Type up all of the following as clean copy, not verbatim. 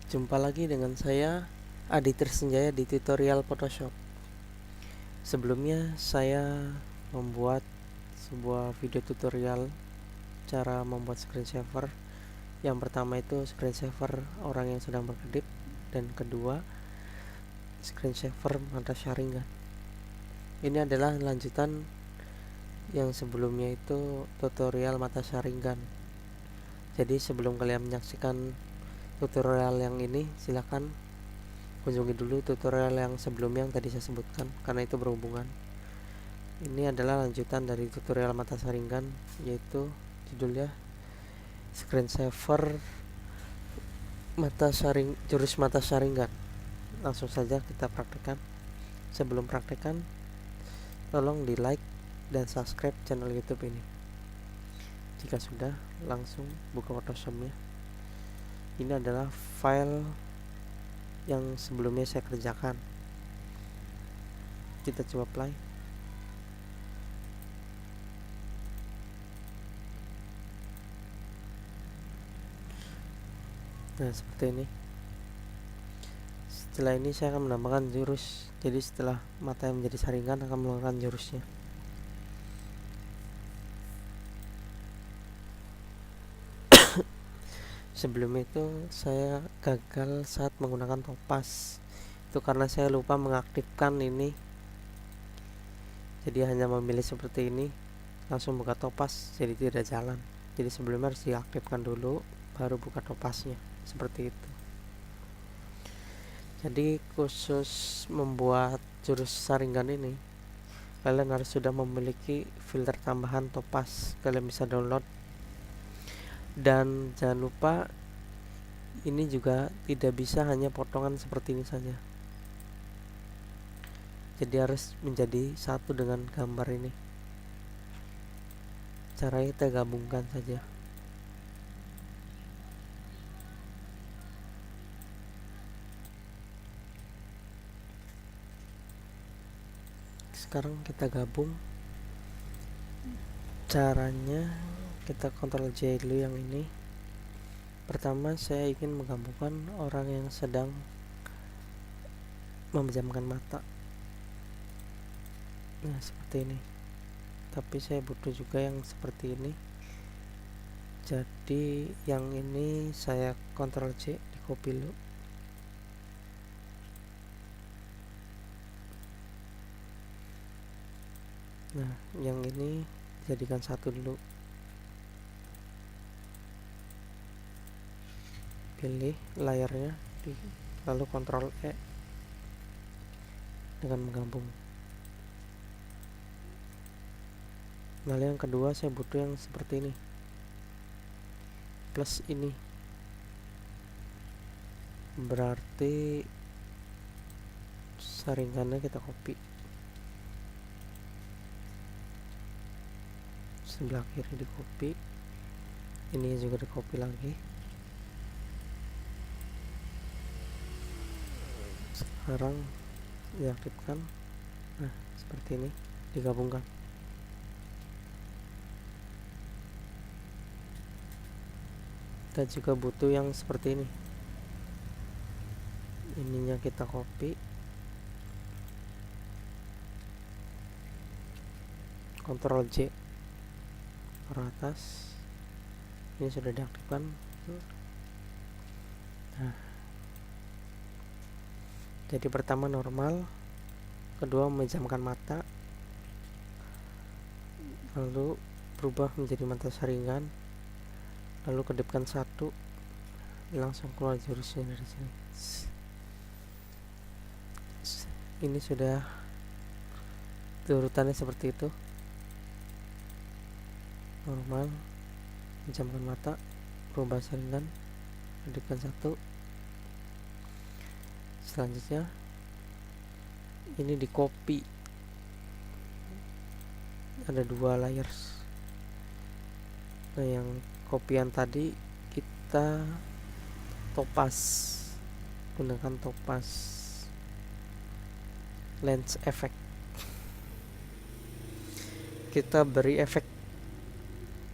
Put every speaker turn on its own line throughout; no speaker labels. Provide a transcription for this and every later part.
Jumpa lagi dengan saya Adi Tersenjaya di tutorial Photoshop. Sebelumnya saya membuat sebuah video tutorial cara membuat screensaver. Yang pertama itu screensaver orang yang sedang berkedip, dan kedua screensaver mata sharingan. Ini adalah lanjutan yang sebelumnya itu tutorial mata sharingan. Jadi sebelum kalian menyaksikan tutorial yang ini, silakan kunjungi dulu tutorial yang sebelumnya yang tadi saya sebutkan, karena itu berhubungan. Ini adalah lanjutan dari tutorial mata sharingan, yaitu judulnya screensaver jurus mata sharingan. Langsung saja kita praktekkan. Sebelum praktekkan, tolong di like dan subscribe channel YouTube ini. Jika sudah, langsung buka Photoshopnya. Ini adalah file yang sebelumnya saya kerjakan. Kita coba play. Nah, seperti ini. Setelah ini saya akan menambahkan jurus. Jadi setelah mata yang menjadi saringan akan menggunakan jurusnya. Sebelum itu saya gagal saat menggunakan topaz. Itu karena saya lupa mengaktifkan ini. Jadi hanya memilih seperti ini, langsung buka topaz, jadi tidak jalan. Jadi sebelumnya harus diaktifkan dulu, baru buka topaznya. Seperti itu. Jadi khusus membuat jurus saringan ini, kalian harus sudah memiliki filter tambahan topaz. Kalian bisa download. Dan jangan lupa, ini juga tidak bisa hanya potongan seperti ini saja. Jadi harus menjadi satu dengan gambar ini. Caranya kita gabungkan saja. Sekarang kita gabung. Caranya kita Ctrl J dulu yang ini. Pertama saya ingin menggabungkan orang yang sedang memejamkan mata. Nah, seperti ini. Tapi saya butuh juga yang seperti ini. Jadi yang ini saya Ctrl C, di copy dulu. Nah, yang ini jadikan satu dulu. Pilih layarnya, lalu Ctrl E dengan menggabung. Lalu yang kedua saya butuh yang seperti ini, plus ini, berarti saringannya kita copy sebelah kiri, di copy, ini juga di copy lagi. Sekarang diaktifkan. Nah, seperti ini, digabungkan. Kita juga butuh yang seperti ini. Ininya kita copy, Ctrl J ke atas. Ini sudah diaktifkan. Nah, jadi pertama normal, kedua memejamkan mata, lalu berubah menjadi mata saringan, lalu kedipkan satu, langsung keluar jurusnya dari sini. Ini sudah urutannya seperti itu. Normal, memejamkan mata, berubah saringan, kedipkan satu. Selanjutnya ini di copy, ada dua layers. Nah, yang kopian tadi kita topaz, gunakan topaz lens effect. Kita beri efek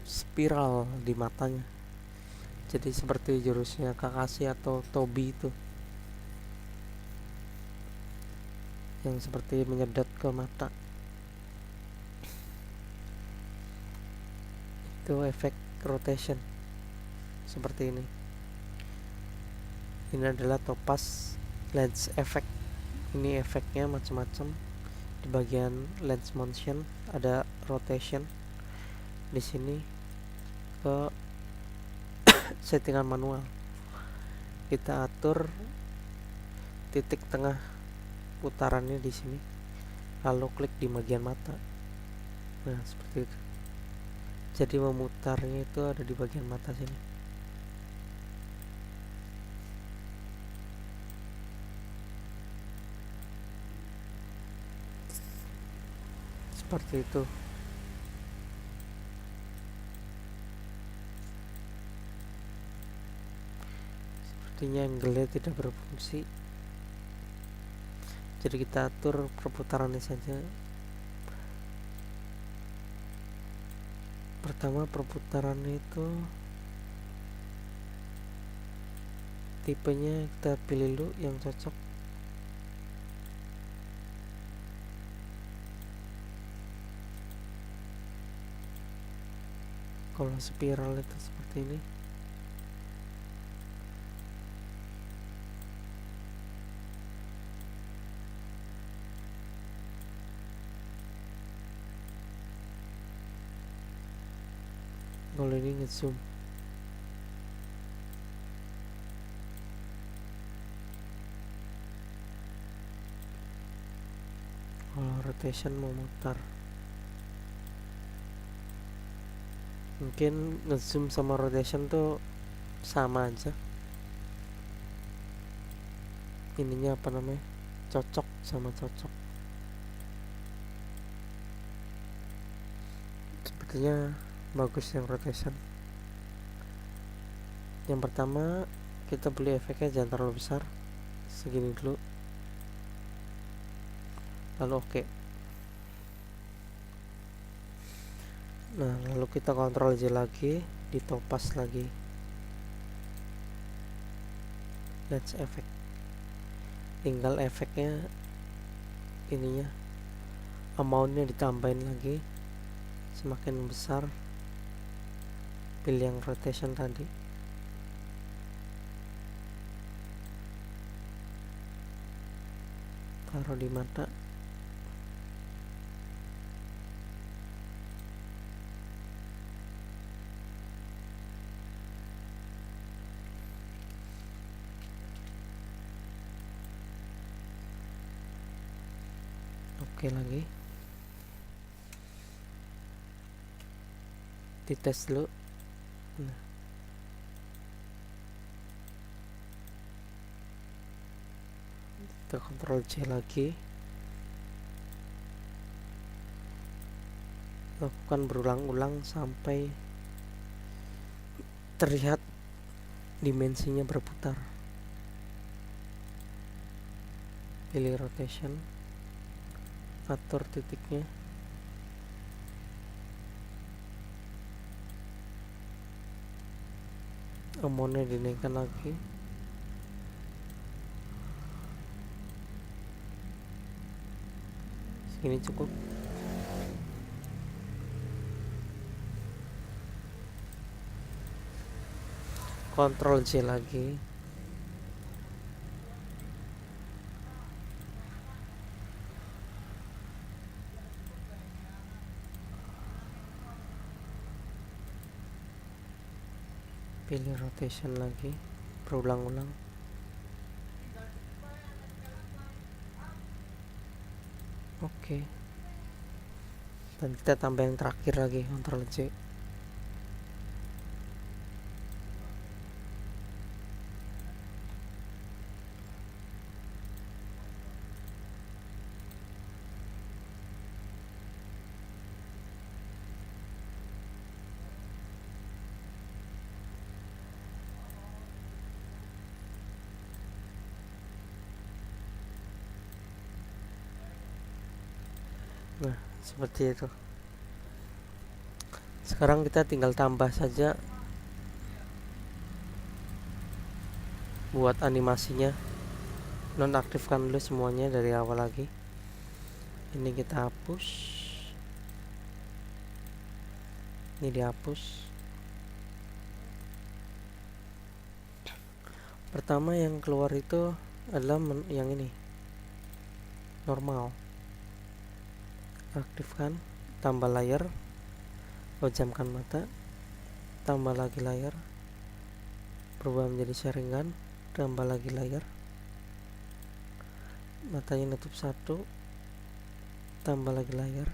spiral di matanya. jadi seperti jurusnya Kakashi atau Tobi itu yang seperti menyedot ke mata. Itu efek rotation seperti ini. Ini adalah Topaz lens effect. Ini efeknya macam-macam. Di bagian lens motion ada rotation. Di sini ke settingan manual, kita atur titik tengah putarannya di sini, lalu klik di bagian mata. Nah, seperti itu. Jadi memutarnya itu ada di bagian mata sini. Seperti itu. Sepertinya angle-nya tidak berfungsi. Jadi kita atur perputarannya saja. Pertama, perputarannya itu tipenya kita pilih dulu yang cocok. Kalau spiral itu seperti ini. Kalau ini ngezoom. Kalau rotation memutar. Mungkin ngezoom sama rotation tuh sama aja. Ininya apa namanya? Cocok sama cocok. Sepertinya bagus yang rotation. Yang pertama, kita beli efeknya jangan terlalu besar, segini dulu, lalu oke. Nah, lalu kita kontrol J lagi, di Topaz lagi, lens effect, tinggal efeknya ininya, amountnya ditambahin lagi, semakin besar. Pilih yang rotation tadi. Taruh di mata. Oke lagi. Dites dulu. Nah. Kita kontrol C lagi, lakukan berulang-ulang sampai terlihat dimensinya berputar. Pilih rotation, atur titiknya, amountnya dinaikkan lagi. Segini cukup. Kontrol J lagi, pilih rotation lagi, berulang-ulang. Oke. Dan kita tambah yang terakhir lagi, kontrol J. Nah, seperti itu. Sekarang kita tinggal tambah saja buat animasinya. Nonaktifkan dulu semuanya dari awal lagi. Ini kita hapus, ini dihapus. Pertama yang keluar itu adalah yang ini, normal. Aktifkan, tambah layar, pejamkan mata, tambah lagi layar, berubah menjadi sharingan, tambah lagi layar, matanya nutup satu, tambah lagi layar,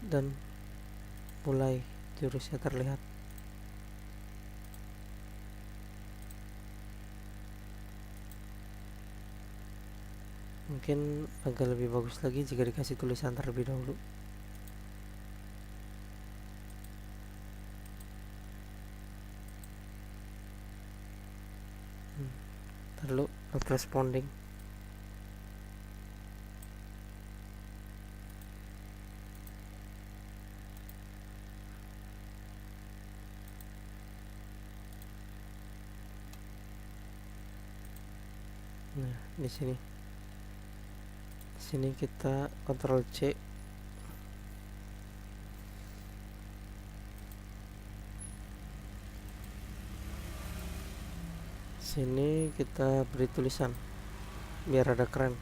dan mulai jurusnya terlihat. Mungkin agak lebih bagus lagi jika dikasih tulisan terlebih dahulu. Lalu not responding. Nah, di sini kita Ctrl C. Sini kita beri tulisan biar ada keren.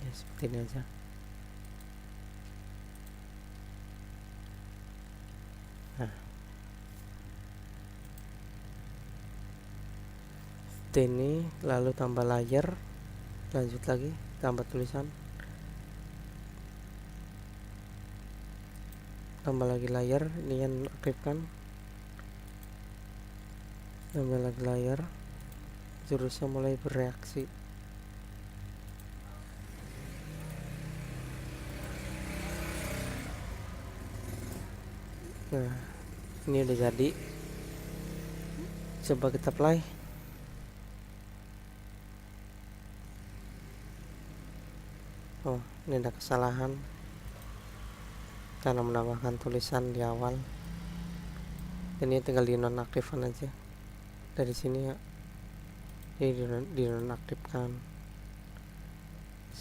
Ya, seperti ini aja. Nah, ini lalu tambah layar, lanjut lagi tambah tulisan, tambah lagi layar, ini yang aktifkan, tambah lagi layar, jurusnya mulai bereaksi. Nah, ini udah jadi. Coba kita play. Oh, ini ada kesalahan karena menambahkan tulisan di awal. Ini tinggal di nonaktifkan aja dari sini ya. Ini di nonaktifkan.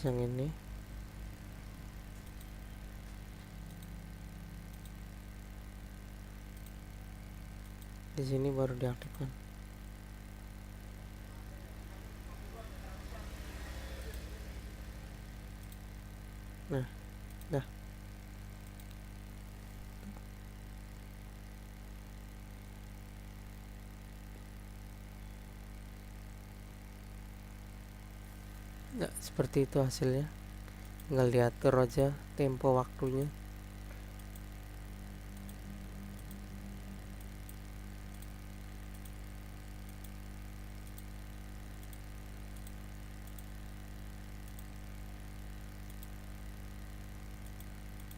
Yang ini di sini baru diaktifkan. Nah, dah. Nah, seperti itu hasilnya. Tinggal diatur aja tempo waktunya.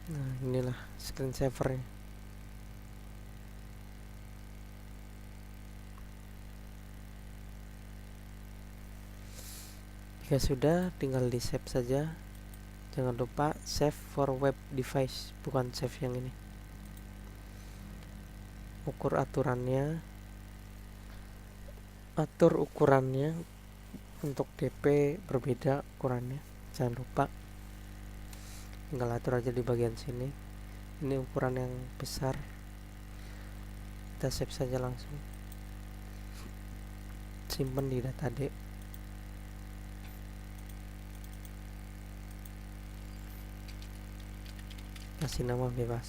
Nah, inilah screensavernya. Jika sudah, tinggal di save saja. Jangan lupa save for web device, bukan save yang ini. Ukur aturannya atur ukurannya. Untuk DP berbeda ukurannya, jangan lupa. Tinggal atur aja di bagian sini. Ini ukuran yang besar, kita save saja langsung, simpan di data D. Kasih nama bebas.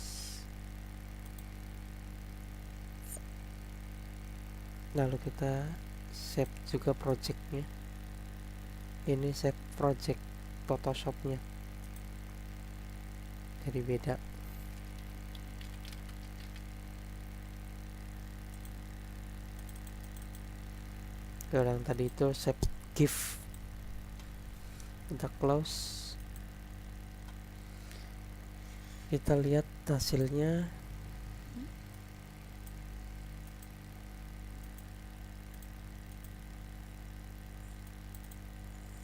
Lalu kita save juga projectnya. Ini save project Photoshopnya, jadi beda. Kalau yang tadi itu save GIF, kita close. Kita lihat hasilnya.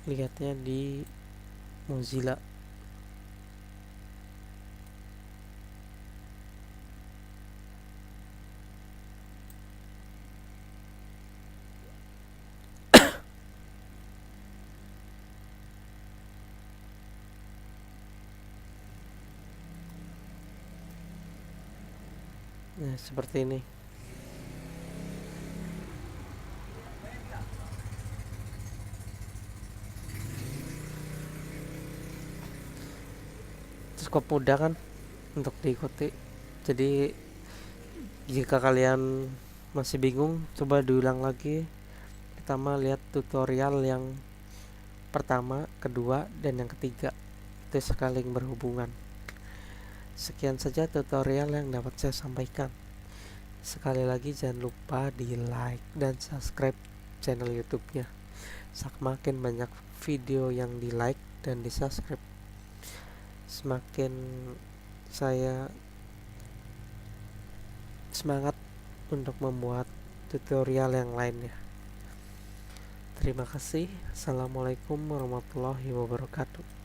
Lihatnya di Mozilla. Nah, seperti ini. Cukup mudah kan untuk diikuti. Jadi jika kalian masih bingung, coba diulang lagi. Pertama lihat tutorial yang pertama, kedua, dan yang ketiga. Itu saling berhubungan. Sekian saja tutorial yang dapat saya sampaikan. Sekali lagi jangan lupa di like dan subscribe channel YouTube-nya. Semakin banyak video yang di like dan di subscribe, semakin saya semangat untuk membuat tutorial yang lainnya. Terima kasih. Assalamualaikum warahmatullahi wabarakatuh.